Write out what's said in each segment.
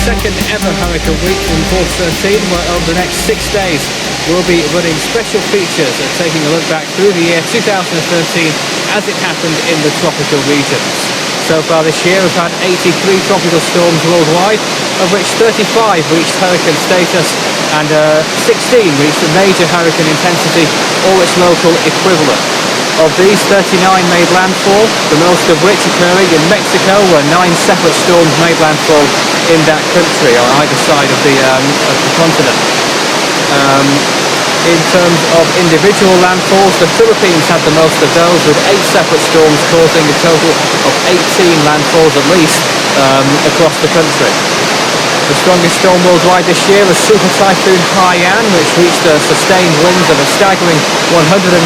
second ever Hurricane Week in Force 13, where over the next 6 days we'll be running special features and taking a look back through the year 2013 as it happened in the tropical regions. So far this year we've had 83 tropical storms worldwide, of which 35 reached hurricane status and 16 reached a major hurricane intensity or its local equivalent. Of these, 39 made landfall, the most of which occurring in Mexico, where 9 separate storms made landfall in that country on either side of the continent. In terms of individual landfalls, the Philippines had the most of those, with 8 separate storms causing a total of 18 landfalls at least across the country. The strongest storm worldwide this year was Super Typhoon Haiyan, which reached sustained winds of a staggering 195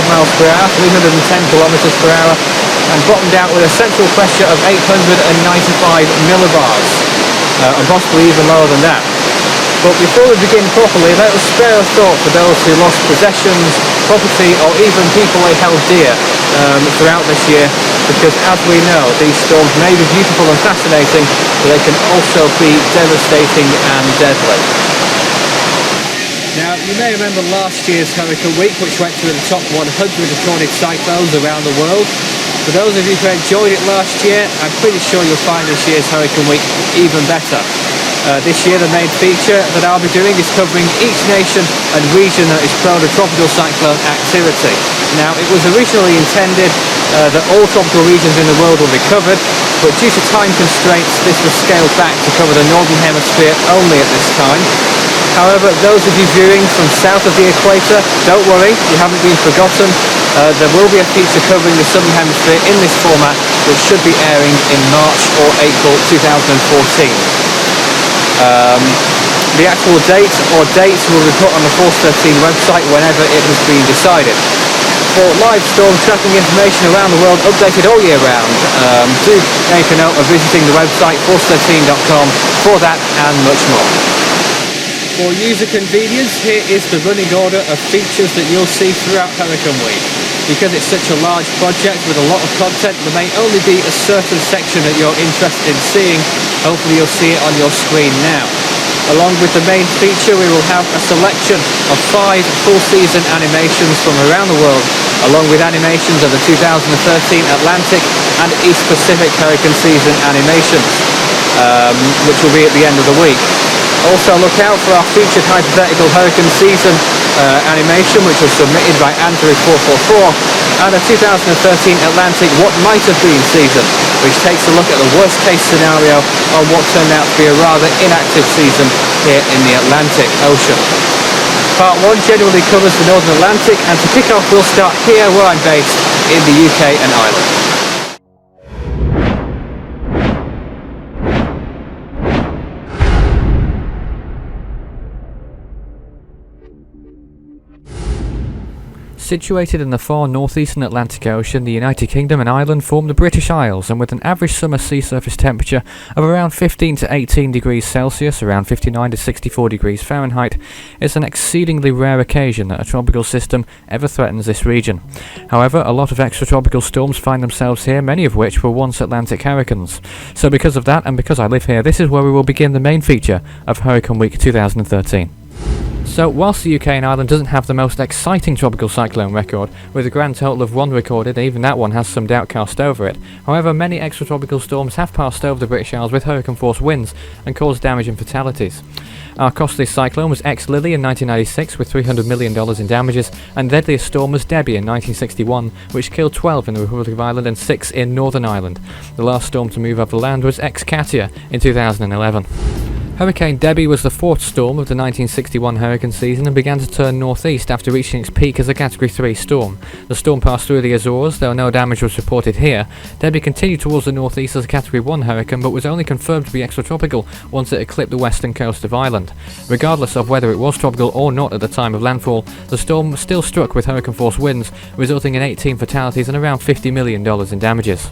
miles per hour, 310 kilometers per hour, and bottomed out with a central pressure of 895 millibars, and possibly even lower than that. But before we begin properly, let us spare a thought for those who lost possessions, property, or even people they held dear throughout this year, because as we know, these storms may be beautiful and fascinating, but they can also be devastating and deadly. Now, you may remember last year's Hurricane Week, which went through the top 100 recorded cyclones around the world. For those of you who enjoyed it last year, I'm pretty sure you'll find this year's Hurricane Week even better. This year the main feature that I'll be doing is covering each nation and region that is prone to tropical cyclone activity. Now, it was originally intended that all tropical regions in the world will be covered, but due to time constraints this was scaled back to cover the northern hemisphere only at this time. However, those of you viewing from south of the equator, don't worry, you haven't been forgotten. There will be a feature covering the southern hemisphere in this format, which should be airing in March or April 2014. The actual date or dates will be put on the Force 13 website whenever it has been decided. For live storm tracking information around the world updated all year round, do make a note of visiting the website force13.com for that and much more. For user convenience, here is the running order of features that you'll see throughout Hurricane Week. Because it's such a large project with a lot of content, there may only be a certain section that you're interested in seeing. Hopefully you'll see it on your screen now. Along with the main feature, we will have a selection of 5 full season animations from around the world along with animations of the 2013 Atlantic and East Pacific hurricane season animations, which will be at the end of the week. Also look out for our featured hypothetical hurricane season animation, which was submitted by Andrew444, and a 2013 Atlantic What Might Have Been season, which takes a look at the worst case scenario on what turned out to be a rather inactive season here in the Atlantic Ocean. Part 1 generally covers the Northern Atlantic, and to kick off we'll start here where I'm based in the UK and Ireland. Situated in the far northeastern Atlantic Ocean, the United Kingdom and Ireland form the British Isles, and with an average summer sea surface temperature of around 15 to 18 degrees Celsius, around 59 to 64 degrees Fahrenheit, it's an exceedingly rare occasion that a tropical system ever threatens this region. However, a lot of extratropical storms find themselves here, many of which were once Atlantic hurricanes. So because of that, and because I live here, this is where we will begin the main feature of Hurricane Week 2013. So, whilst the UK and Ireland doesn't have the most exciting tropical cyclone record, with a grand total of 1 recorded, even that one has some doubt cast over it, however, many extratropical storms have passed over the British Isles with hurricane-force winds and caused damage and fatalities. Our costliest cyclone was Lily in 1996 with $300 million in damages, and the deadliest storm was Debbie in 1961, which killed 12 in the Republic of Ireland and 6 in Northern Ireland. The last storm to move over the land was Katia in 2011. Hurricane Debbie was the fourth storm of the 1961 hurricane season and began to turn northeast after reaching its peak as a Category 3 storm. The storm passed through the Azores, though no damage was reported here. Debbie continued towards the northeast as a Category 1 hurricane, but was only confirmed to be extratropical once it had clipped the western coast of Ireland. Regardless of whether it was tropical or not at the time of landfall, the storm still struck with hurricane-force winds, resulting in 18 fatalities and around $50 million in damages.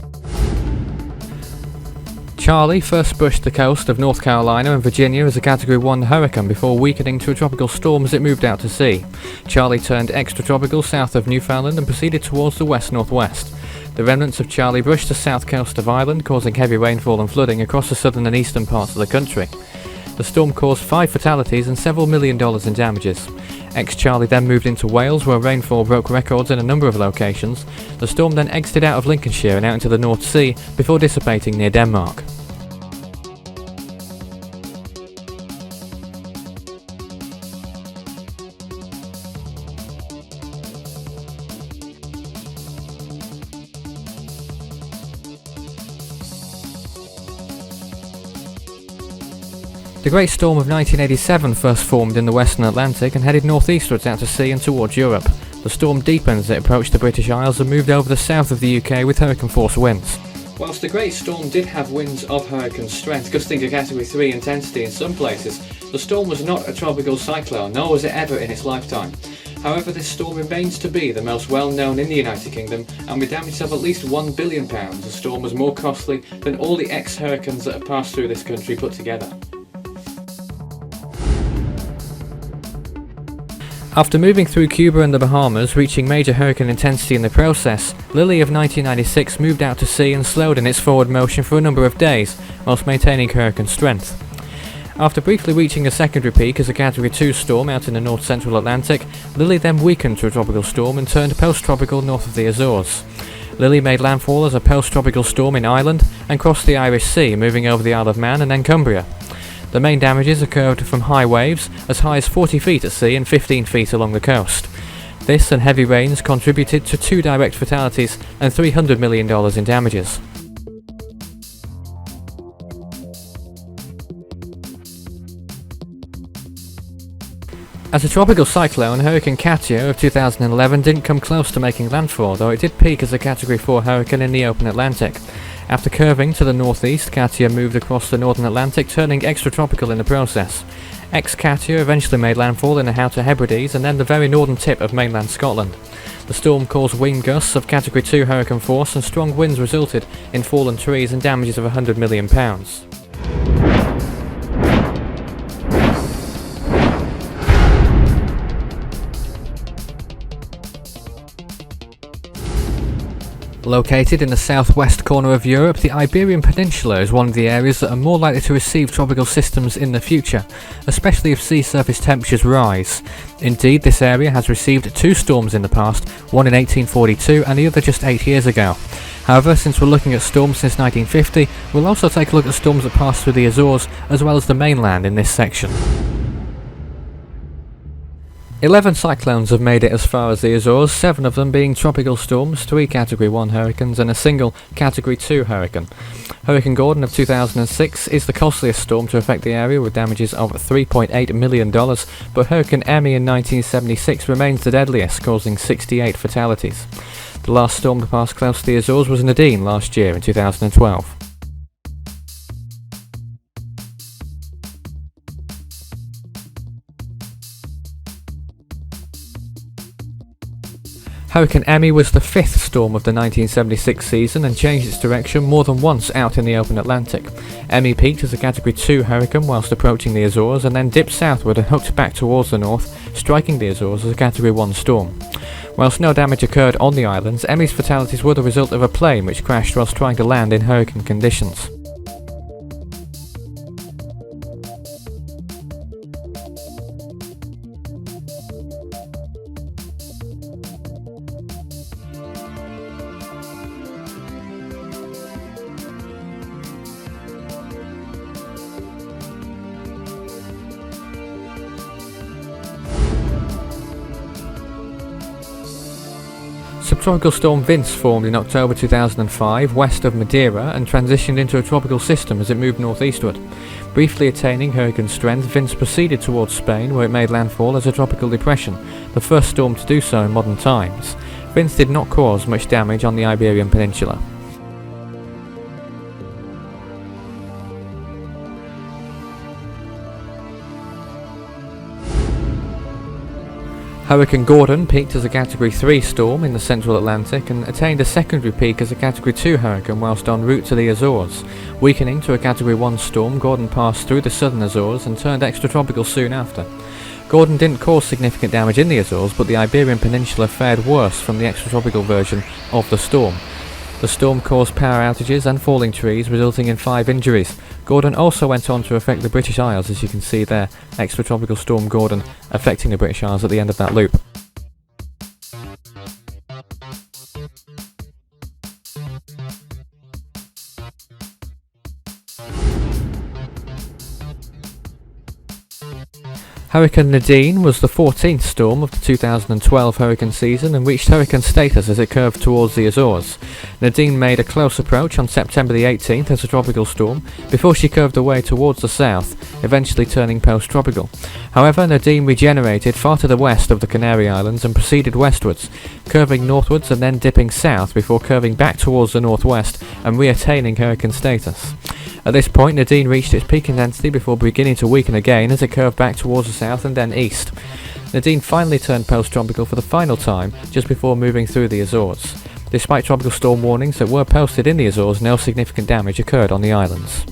Charlie first brushed the coast of North Carolina and Virginia as a Category 1 hurricane before weakening to a tropical storm as it moved out to sea. Charlie turned extratropical south of Newfoundland and proceeded towards the west-northwest. The remnants of Charlie brushed the south coast of Ireland, causing heavy rainfall and flooding across the southern and eastern parts of the country. The storm caused 5 fatalities and several $1 million in damages. Charlie then moved into Wales, where rainfall broke records in a number of locations. The storm then exited out of Lincolnshire and out into the North Sea before dissipating near Denmark. The Great Storm of 1987 first formed in the Western Atlantic and headed northeastwards out to sea and towards Europe. The storm deepened as it approached the British Isles and moved over the south of the UK with hurricane-force winds. Whilst the Great Storm did have winds of hurricane strength, gusting to Category 3 intensity in some places, the storm was not a tropical cyclone, nor was it ever in its lifetime. However, this storm remains to be the most well-known in the United Kingdom, and with damages of at least £1 billion, the storm was more costly than all the ex-hurricanes that have passed through this country put together. After moving through Cuba and the Bahamas, reaching major hurricane intensity in the process, Lily of 1996 moved out to sea and slowed in its forward motion for a number of days, whilst maintaining hurricane strength. After briefly reaching a secondary peak as a Category 2 storm out in the north-central Atlantic, Lily then weakened to a tropical storm and turned post-tropical north of the Azores. Lily made landfall as a post-tropical storm in Ireland and crossed the Irish Sea, moving over the Isle of Man and then Cumbria. The main damages occurred from high waves, as high as 40 feet at sea and 15 feet along the coast. This and heavy rains contributed to 2 direct fatalities and $300 million in damages. As a tropical cyclone, Hurricane Katia of 2011 didn't come close to making landfall, though it did peak as a Category 4 hurricane in the open Atlantic. After curving to the northeast, Katia moved across the northern Atlantic, turning extratropical in the process. Katia eventually made landfall in the Outer Hebrides and then the very northern tip of mainland Scotland. The storm caused wind gusts of Category 2 hurricane force, and strong winds resulted in fallen trees and damages of £100 million. Located in the southwest corner of Europe, the Iberian Peninsula is one of the areas that are more likely to receive tropical systems in the future, especially if sea surface temperatures rise. Indeed, this area has received 2 storms in the past, one in 1842 and the other just 8 years ago. However, since we're looking at storms since 1950, we'll also take a look at storms that pass through the Azores as well as the mainland in this section. 11 cyclones have made it as far as the Azores, 7 of them being tropical storms, 3 Category 1 hurricanes and a single Category 2 hurricane. Hurricane Gordon of 2006 is the costliest storm to affect the area with damages of $3.8 million, but Hurricane Emmy in 1976 remains the deadliest, causing 68 fatalities. The last storm to pass close to the Azores was Nadine last year in 2012. Hurricane Emmy was the 5th storm of the 1976 season and changed its direction more than once out in the open Atlantic. Emmy peaked as a Category 2 hurricane whilst approaching the Azores and then dipped southward and hooked back towards the north, striking the Azores as a Category 1 storm. Whilst no damage occurred on the islands, Emmy's fatalities were the result of a plane which crashed whilst trying to land in hurricane conditions. Subtropical storm Vince formed in October 2005 west of Madeira and transitioned into a tropical system as it moved northeastward. Briefly attaining hurricane strength, Vince proceeded towards Spain where it made landfall as a tropical depression, the first storm to do so in modern times. Vince did not cause much damage on the Iberian Peninsula. Hurricane Gordon peaked as a Category 3 storm in the central Atlantic and attained a secondary peak as a Category 2 hurricane whilst en route to the Azores. Weakening to a Category 1 storm, Gordon passed through the southern Azores and turned extratropical soon after. Gordon didn't cause significant damage in the Azores, but the Iberian Peninsula fared worse from the extratropical version of the storm. The storm caused power outages and falling trees, resulting in 5 injuries. Gordon also went on to affect the British Isles, as you can see there, extratropical storm Gordon affecting the British Isles at the end of that loop. Hurricane Nadine was the 14th storm of the 2012 hurricane season and reached hurricane status as it curved towards the Azores. Nadine made a close approach on September the 18th as a tropical storm before she curved away towards the south, eventually turning post-tropical. However, Nadine regenerated far to the west of the Canary Islands and proceeded westwards, curving northwards and then dipping south before curving back towards the northwest and re-attaining hurricane status. At this point, Nadine reached its peak intensity before beginning to weaken again as it curved back towards the south and then east. Nadine finally turned post-tropical for the final time just before moving through the Azores. Despite tropical storm warnings that were posted in the Azores, no significant damage occurred on the islands.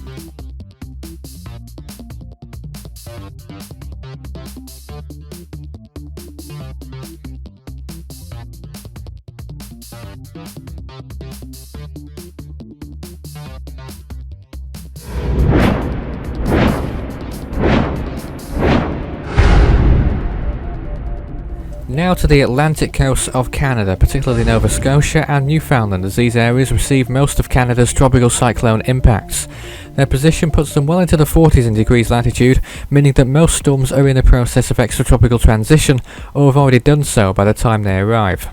Now to the Atlantic coast of Canada, particularly Nova Scotia and Newfoundland, as these areas receive most of Canada's tropical cyclone impacts. Their position puts them well into the 40s in degrees latitude, meaning that most storms are in the process of extratropical transition or have already done so by the time they arrive.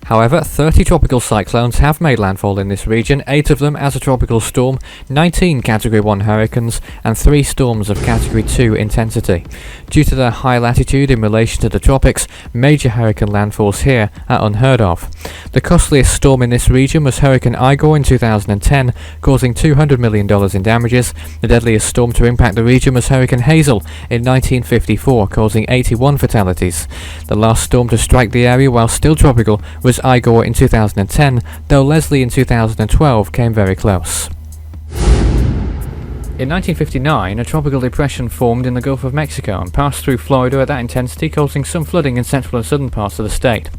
However, 30 tropical cyclones have made landfall in this region, 8 of them as a tropical storm, 19 Category 1 hurricanes, and 3 storms of Category 2 intensity. Due to their high latitude in relation to the tropics, major hurricane landfalls here are unheard of. The costliest storm in this region was Hurricane Igor in 2010, causing $200 million in damages. The deadliest storm to impact the region was Hurricane Hazel in 1954, causing 81 fatalities. The last storm to strike the area while still tropical was Igor in 2010, though Leslie in 2012 came very close. In 1959, a tropical depression formed in the Gulf of Mexico and passed through Florida at that intensity, causing some flooding in central and southern parts of the state.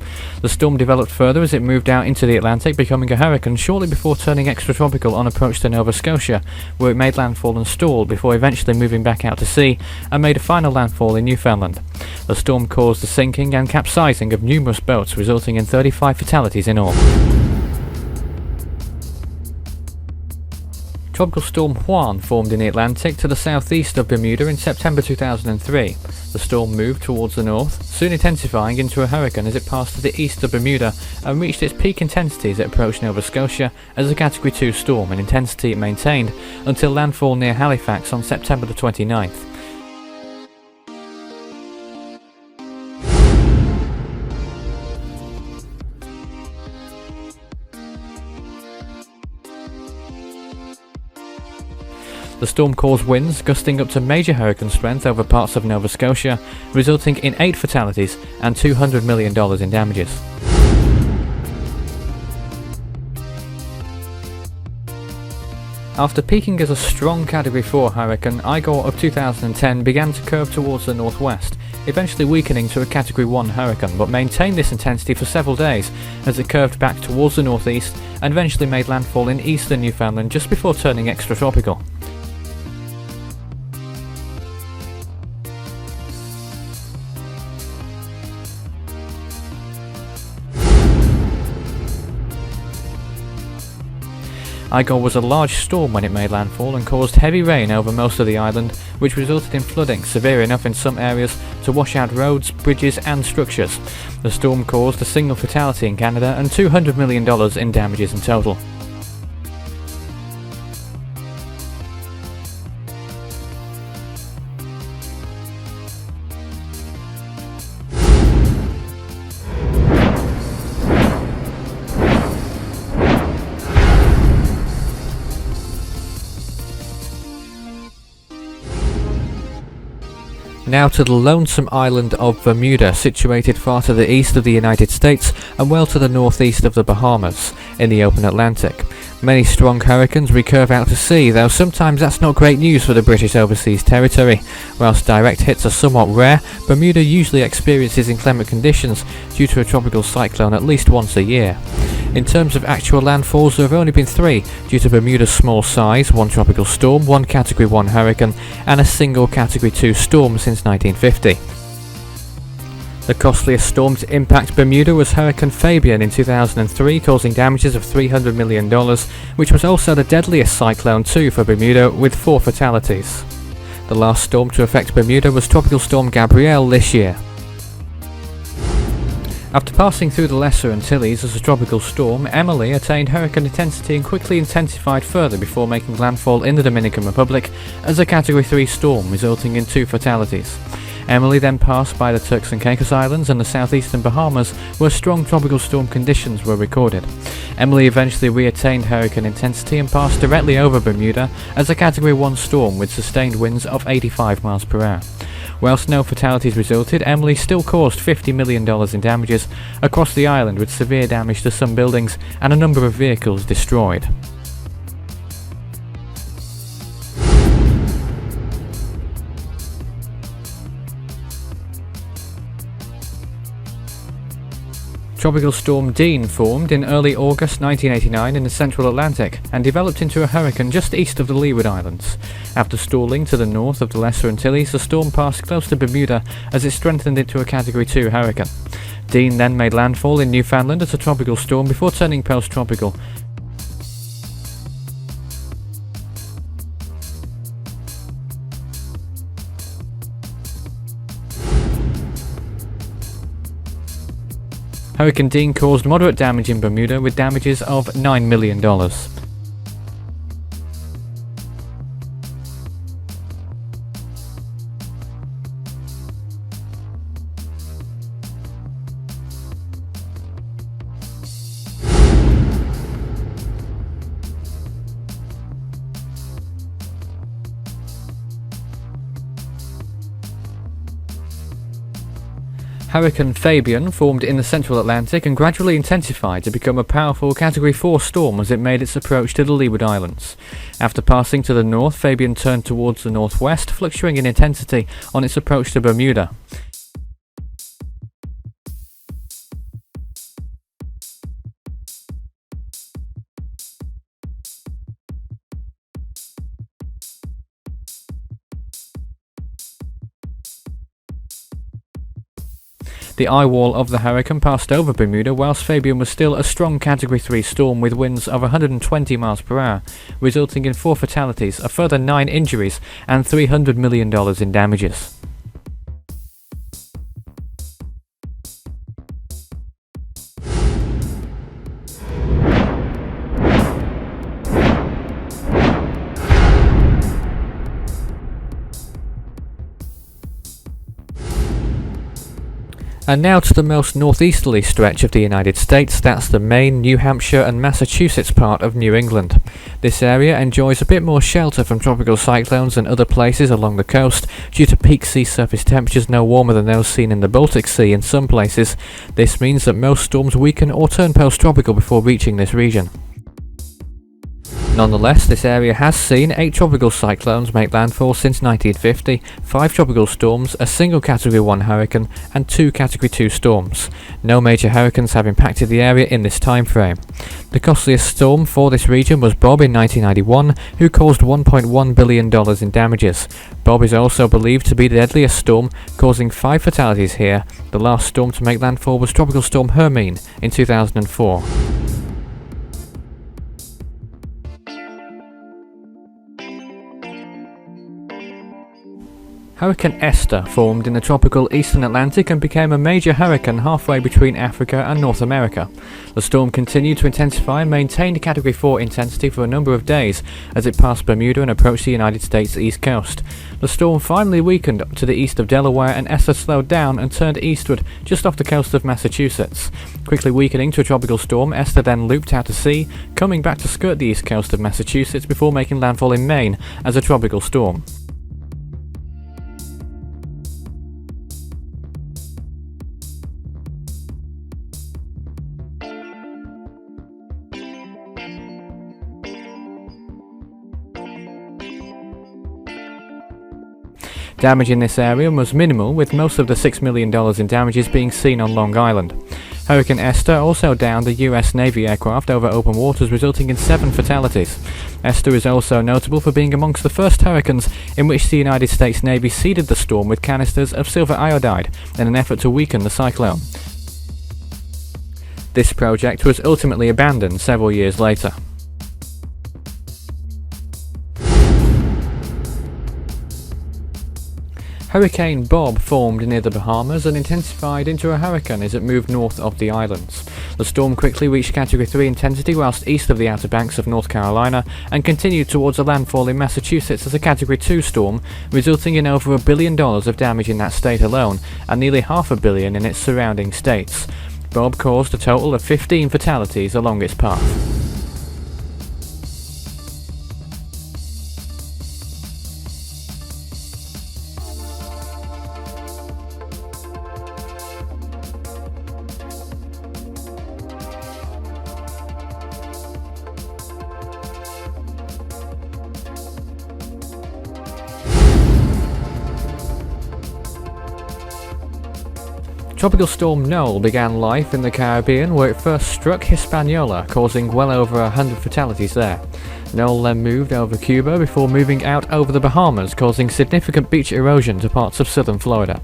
The storm developed further as it moved out into the Atlantic, becoming a hurricane shortly before turning extratropical on approach to Nova Scotia, where it made landfall and stalled before eventually moving back out to sea and made a final landfall in Newfoundland. The storm caused the sinking and capsizing of numerous boats, resulting in 35 fatalities in all. Tropical Storm Juan formed in the Atlantic to the southeast of Bermuda in September 2003. The storm moved towards the north, soon intensifying into a hurricane as it passed to the east of Bermuda and reached its peak intensity as it approached Nova Scotia as a Category 2 storm, an intensity it maintained until landfall near Halifax on September the 29th. The storm caused winds gusting up to major hurricane strength over parts of Nova Scotia, resulting in 8 fatalities and $200 million in damages. After peaking as a strong Category 4 hurricane, Igor of 2010 began to curve towards the northwest, eventually weakening to a Category 1 hurricane, but maintained this intensity for several days as it curved back towards the northeast and eventually made landfall in eastern Newfoundland just before turning extratropical. Igor was a large storm when it made landfall and caused heavy rain over most of the island, which resulted in flooding severe enough in some areas to wash out roads, bridges and structures. The storm caused a single fatality in Canada and $200 million in damages in total. Now to the lonesome island of Bermuda, situated far to the east of the United States and well to the northeast of the Bahamas, in the open Atlantic. Many strong hurricanes recurve out to sea, though sometimes that's not great news for the British overseas territory. Whilst direct hits are somewhat rare, Bermuda usually experiences inclement conditions due to a tropical cyclone at least once a year. In terms of actual landfalls, there have only been 3 due to Bermuda's small size, 1 tropical storm, 1 Category 1 hurricane and a single Category 2 storm since 1950. The costliest storm to impact Bermuda was Hurricane Fabian in 2003, causing damages of $300 million, which was also the deadliest cyclone too for Bermuda, with 4 fatalities. The last storm to affect Bermuda was Tropical Storm Gabrielle this year. After passing through the Lesser Antilles as a tropical storm, Emily attained hurricane intensity and quickly intensified further before making landfall in the Dominican Republic as a Category 3 storm, resulting in 2 fatalities. Emily then passed by the Turks and Caicos Islands and the southeastern Bahamas, where strong tropical storm conditions were recorded. Emily eventually re-attained hurricane intensity and passed directly over Bermuda as a Category 1 storm with sustained winds of 85 miles per hour. Whilst no fatalities resulted, Emily still caused $50 million in damages across the island, with severe damage to some buildings and a number of vehicles destroyed. Tropical Storm Dean formed in early August 1989 in the central Atlantic and developed into a hurricane just east of the Leeward Islands. After stalling to the north of the Lesser Antilles, the storm passed close to Bermuda as it strengthened into a Category 2 hurricane. Dean then made landfall in Newfoundland as a tropical storm before turning post-tropical. Hurricane Dean caused moderate damage in Bermuda with damages of $9 million. Hurricane Fabian formed in the central Atlantic and gradually intensified to become a powerful Category 4 storm as it made its approach to the Leeward Islands. After passing to the north, Fabian turned towards the northwest, fluctuating in intensity on its approach to Bermuda. The eye wall of the hurricane passed over Bermuda whilst Fabian was still a strong Category 3 storm with winds of 120 miles per hour, resulting in 4 fatalities, a further 9 injuries, and $300 million in damages. And now to the most northeasterly stretch of the United States, that's the Maine, New Hampshire and Massachusetts part of New England. This area enjoys a bit more shelter from tropical cyclones than other places along the coast due to peak sea surface temperatures no warmer than those seen in the Baltic Sea in some places. This means that most storms weaken or turn post-tropical before reaching this region. Nonetheless, this area has seen 8 tropical cyclones make landfall since 1950, 5 tropical storms, a single Category 1 hurricane, and 2 Category 2 storms. No major hurricanes have impacted the area in this time frame. The costliest storm for this region was Bob in 1991, who caused $1.1 billion in damages. Bob is also believed to be the deadliest storm, causing 5 fatalities here. The last storm to make landfall was Tropical Storm Hermine in 2004. Hurricane Esther formed in the tropical eastern Atlantic and became a major hurricane halfway between Africa and North America. The storm continued to intensify and maintained Category 4 intensity for a number of days as it passed Bermuda and approached the United States east coast. The storm finally weakened to the east of Delaware and Esther slowed down and turned eastward just off the coast of Massachusetts. Quickly weakening to a tropical storm, Esther then looped out to sea, coming back to skirt the east coast of Massachusetts before making landfall in Maine as a tropical storm. Damage in this area was minimal, with most of the $6 million in damages being seen on Long Island. Hurricane Esther also downed a US Navy aircraft over open waters, resulting in 7 fatalities. Esther is also notable for being amongst the first hurricanes in which the United States Navy seeded the storm with canisters of silver iodide in an effort to weaken the cyclone. This project was ultimately abandoned several years later. Hurricane Bob formed near the Bahamas and intensified into a hurricane as it moved north of the islands. The storm quickly reached Category 3 intensity whilst east of the Outer Banks of North Carolina and continued towards a landfall in Massachusetts as a Category 2 storm, resulting in over $1 billion of damage in that state alone and nearly $500 million in its surrounding states. Bob caused a total of 15 fatalities along its path. Tropical Storm Noel began life in the Caribbean, where it first struck Hispaniola, causing well over 100 fatalities there. Noel then moved over Cuba before moving out over the Bahamas, causing significant beach erosion to parts of southern Florida.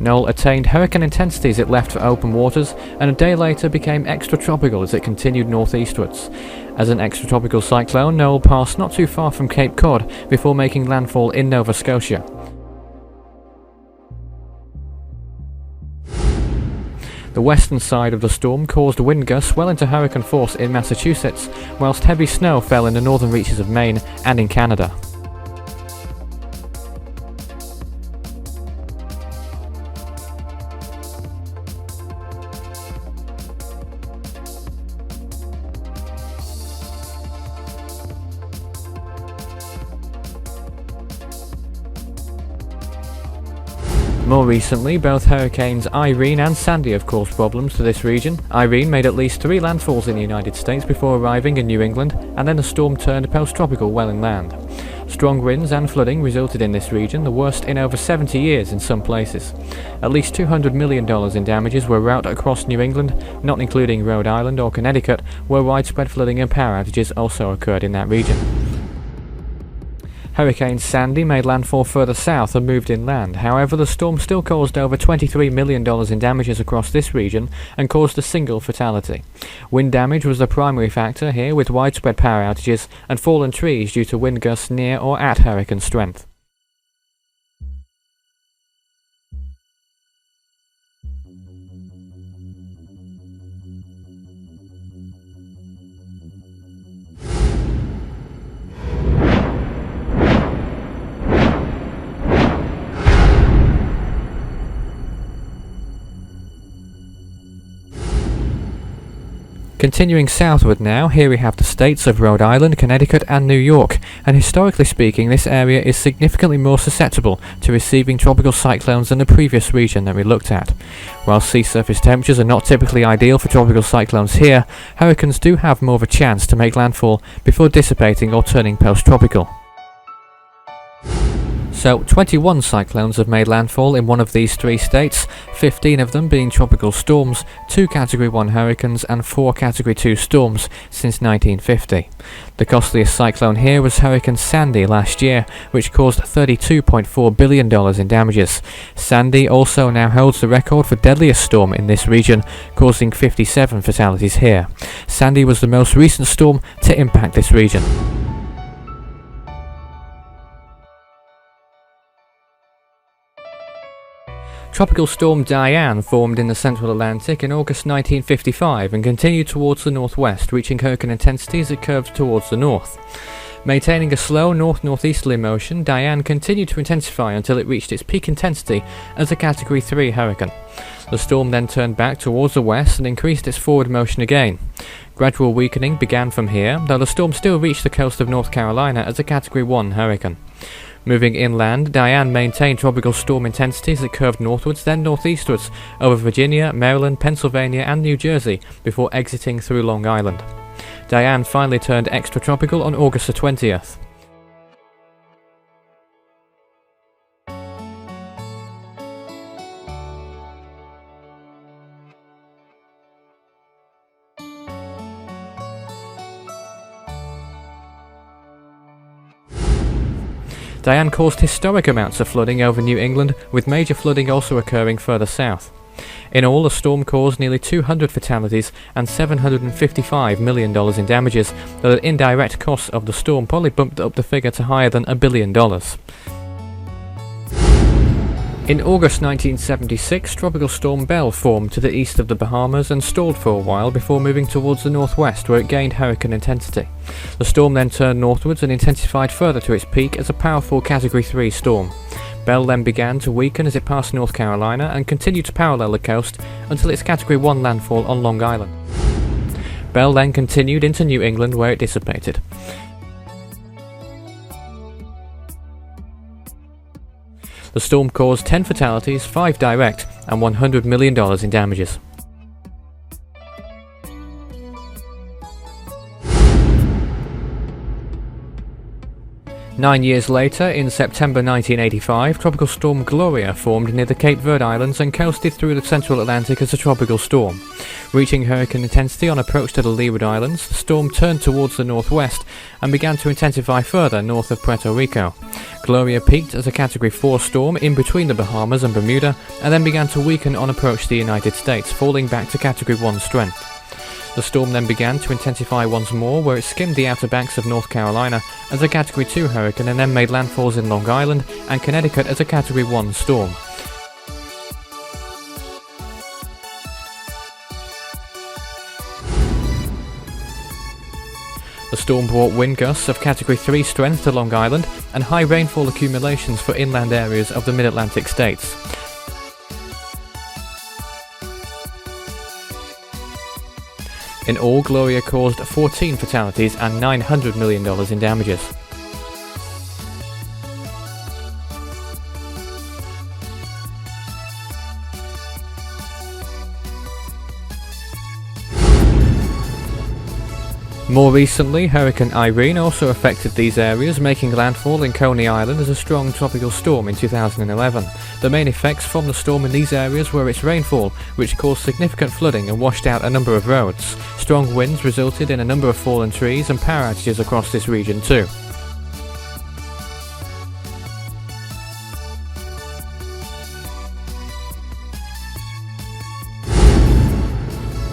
Noel attained hurricane intensity as it left for open waters, and a day later became extratropical as it continued northeastwards. As an extratropical cyclone, Noel passed not too far from Cape Cod before making landfall in Nova Scotia. The western side of the storm caused wind gusts well into hurricane force in Massachusetts, whilst heavy snow fell in the northern reaches of Maine and in Canada. More recently, both hurricanes Irene and Sandy have caused problems to this region. Irene made at least 3 landfalls in the United States before arriving in New England, and then the storm turned post-tropical well inland. Strong winds and flooding resulted in this region, the worst in over 70 years in some places. At least $200 million in damages were wrought across New England, not including Rhode Island or Connecticut, where widespread flooding and power outages also occurred in that region. Hurricane Sandy made landfall further south and moved inland. However, the storm still caused over $23 million in damages across this region and caused a single fatality. Wind damage was the primary factor here, with widespread power outages and fallen trees due to wind gusts near or at hurricane strength. Continuing southward now, here we have the states of Rhode Island, Connecticut and New York, and historically speaking this area is significantly more susceptible to receiving tropical cyclones than the previous region that we looked at. While sea surface temperatures are not typically ideal for tropical cyclones here, hurricanes do have more of a chance to make landfall before dissipating or turning post-tropical. So, 21 cyclones have made landfall in one of these 3 states, 15 of them being tropical storms, 2 Category 1 hurricanes and 4 Category 2 storms since 1950. The costliest cyclone here was Hurricane Sandy last year, which caused $32.4 billion in damages. Sandy also now holds the record for deadliest storm in this region, causing 57 fatalities here. Sandy was the most recent storm to impact this region. Tropical storm Diane formed in the central Atlantic in August 1955 and continued towards the northwest, reaching hurricane intensity as it curved towards the north. Maintaining a slow north-northeasterly motion, Diane continued to intensify until it reached its peak intensity as a Category 3 hurricane. The storm then turned back towards the west and increased its forward motion again. Gradual weakening began from here, though the storm still reached the coast of North Carolina as a Category 1 hurricane. Moving inland, Diane maintained tropical storm intensity as it curved northwards, then northeastwards, over Virginia, Maryland, Pennsylvania and New Jersey, before exiting through Long Island. Diane finally turned extratropical on August the 20th. Diane caused historic amounts of flooding over New England, with major flooding also occurring further south. In all, the storm caused nearly 200 fatalities and $755 million in damages, though the indirect costs of the storm probably bumped up the figure to higher than $1 billion. In August 1976, Tropical Storm Belle formed to the east of the Bahamas and stalled for a while before moving towards the northwest, where it gained hurricane intensity. The storm then turned northwards and intensified further to its peak as a powerful Category 3 storm. Belle then began to weaken as it passed North Carolina and continued to parallel the coast until its Category 1 landfall on Long Island. Belle then continued into New England, where it dissipated. The storm caused 10 fatalities, 5 direct, and $100 million in damages. Nine years later, in September 1985, Tropical Storm Gloria formed near the Cape Verde Islands and coasted through the central Atlantic as a tropical storm. Reaching hurricane intensity on approach to the Leeward Islands, the storm turned towards the northwest and began to intensify further north of Puerto Rico. Gloria peaked as a Category 4 storm in between the Bahamas and Bermuda, and then began to weaken on approach to the United States, falling back to Category 1 strength. The storm then began to intensify once more, where it skimmed the outer banks of North Carolina as a Category 2 hurricane and then made landfalls in Long Island and Connecticut as a Category 1 storm. The storm brought wind gusts of Category 3 strength to Long Island and high rainfall accumulations for inland areas of the mid-Atlantic states. In all, Gloria caused 14 fatalities and $900 million in damages. More recently, Hurricane Irene also affected these areas, making landfall in Coney Island as a strong tropical storm in 2011. The main effects from the storm in these areas were its rainfall, which caused significant flooding and washed out a number of roads. Strong winds resulted in a number of fallen trees and power outages across this region too.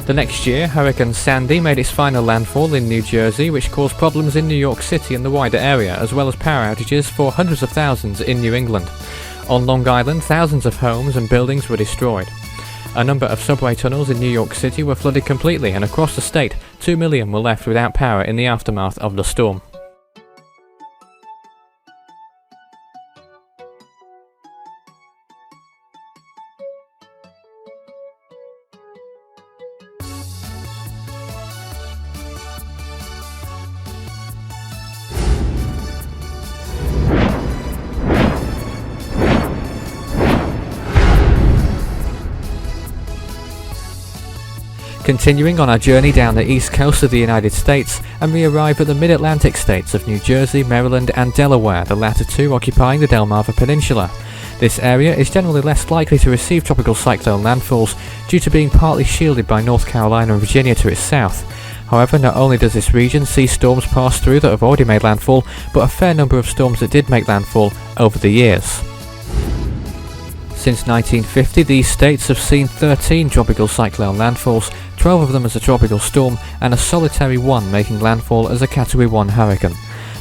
The next year, Hurricane Sandy made its final landfall in New Jersey, which caused problems in New York City and the wider area, as well as power outages for hundreds of thousands in New England. On Long Island, thousands of homes and buildings were destroyed. A number of subway tunnels in New York City were flooded completely, and across the state, 2 million were left without power in the aftermath of the storm. Continuing on our journey down the east coast of the United States, and we arrive at the mid-Atlantic states of New Jersey, Maryland and Delaware, the latter two occupying the Delmarva Peninsula. This area is generally less likely to receive tropical cyclone landfalls due to being partly shielded by North Carolina and Virginia to its south. However, not only does this region see storms pass through that have already made landfall, but a fair number of storms that did make landfall over the years. Since 1950, these states have seen 13 tropical cyclone landfalls, 12 of them as a tropical storm, and a solitary one making landfall as a Category 1 hurricane.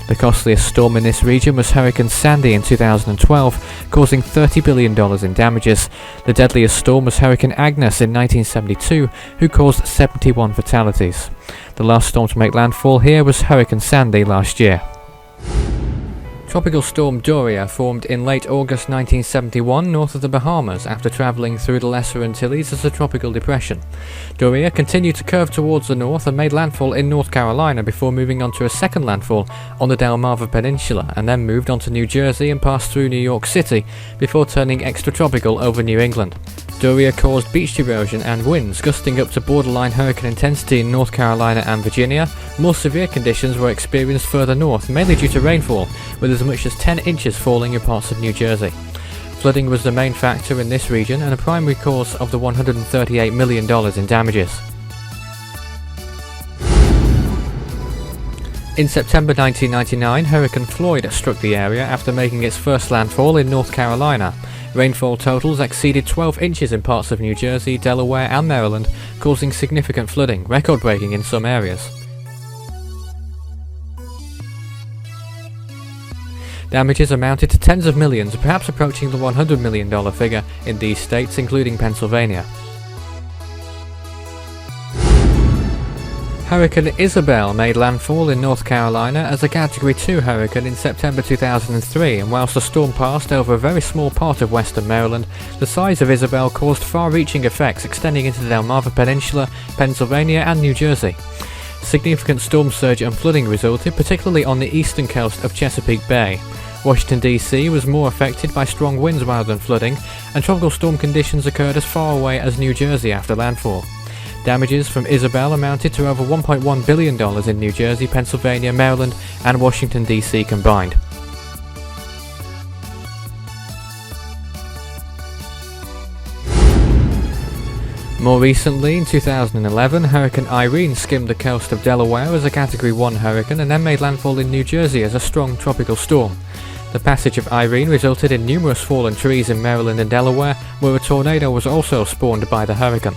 The costliest storm in this region was Hurricane Sandy in 2012, causing $30 billion in damages. The deadliest storm was Hurricane Agnes in 1972, who caused 71 fatalities. The last storm to make landfall here was Hurricane Sandy last year. Tropical storm Doria formed in late August 1971 north of the Bahamas after travelling through the Lesser Antilles as a tropical depression. Doria continued to curve towards the north and made landfall in North Carolina before moving on to a second landfall on the Delmarva Peninsula, and then moved on to New Jersey and passed through New York City before turning extratropical over New England. Doria caused beach erosion and winds gusting up to borderline hurricane intensity in North Carolina and Virginia. More severe conditions were experienced further north, mainly due to rainfall, with as much as 10 inches falling in parts of New Jersey. Flooding was the main factor in this region and a primary cause of the $138 million in damages. In September 1999, Hurricane Floyd struck the area after making its first landfall in North Carolina. Rainfall totals exceeded 12 inches in parts of New Jersey, Delaware and Maryland, causing significant flooding, record-breaking in some areas. Damages amounted to tens of millions, perhaps approaching the $100 million figure in these states, including Pennsylvania. Hurricane Isabel made landfall in North Carolina as a Category 2 hurricane in September 2003, and whilst the storm passed over a very small part of western Maryland, the size of Isabel caused far-reaching effects extending into the Delmarva Peninsula, Pennsylvania and New Jersey. Significant storm surge and flooding resulted, particularly on the eastern coast of Chesapeake Bay. Washington DC was more affected by strong winds rather than flooding, and tropical storm conditions occurred as far away as New Jersey after landfall. Damages from Isabel amounted to over $1.1 billion in New Jersey, Pennsylvania, Maryland and Washington DC combined. More recently, in 2011, Hurricane Irene skimmed the coast of Delaware as a Category 1 hurricane and then made landfall in New Jersey as a strong tropical storm. The passage of Irene resulted in numerous fallen trees in Maryland and Delaware, where a tornado was also spawned by the hurricane.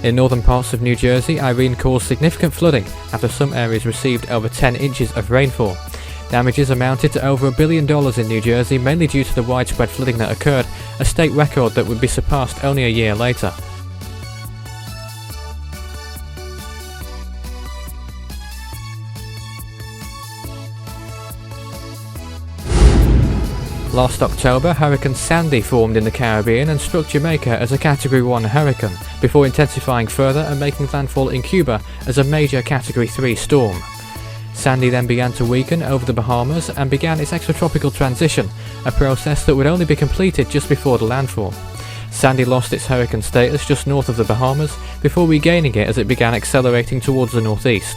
In northern parts of New Jersey, Irene caused significant flooding after some areas received over 10 inches of rainfall. Damages amounted to over $1 billion in New Jersey, mainly due to the widespread flooding that occurred, a state record that would be surpassed only a year later. Last October, Hurricane Sandy formed in the Caribbean and struck Jamaica as a Category 1 hurricane, before intensifying further and making landfall in Cuba as a major Category 3 storm. Sandy then began to weaken over the Bahamas and began its extratropical transition, a process that would only be completed just before the landfall. Sandy lost its hurricane status just north of the Bahamas before regaining it as it began accelerating towards the northeast.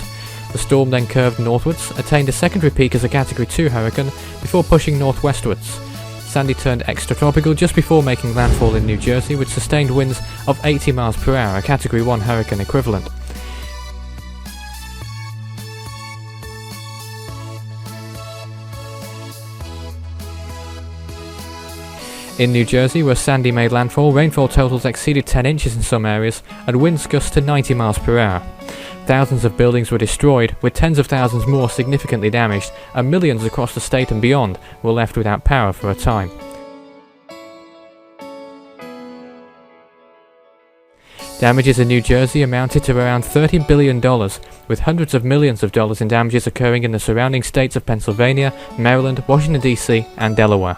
The storm then curved northwards, attained a secondary peak as a Category 2 hurricane before pushing northwestwards. Sandy turned extratropical just before making landfall in New Jersey with sustained winds of 80 miles per hour, a Category 1 hurricane equivalent. In New Jersey, where Sandy made landfall, rainfall totals exceeded 10 inches in some areas and winds gusted to 90 miles per hour. Thousands of buildings were destroyed, with tens of thousands more significantly damaged, and millions across the state and beyond were left without power for a time. Damages in New Jersey amounted to around $30 billion, with hundreds of millions of dollars in damages occurring in the surrounding states of Pennsylvania, Maryland, Washington DC, and Delaware.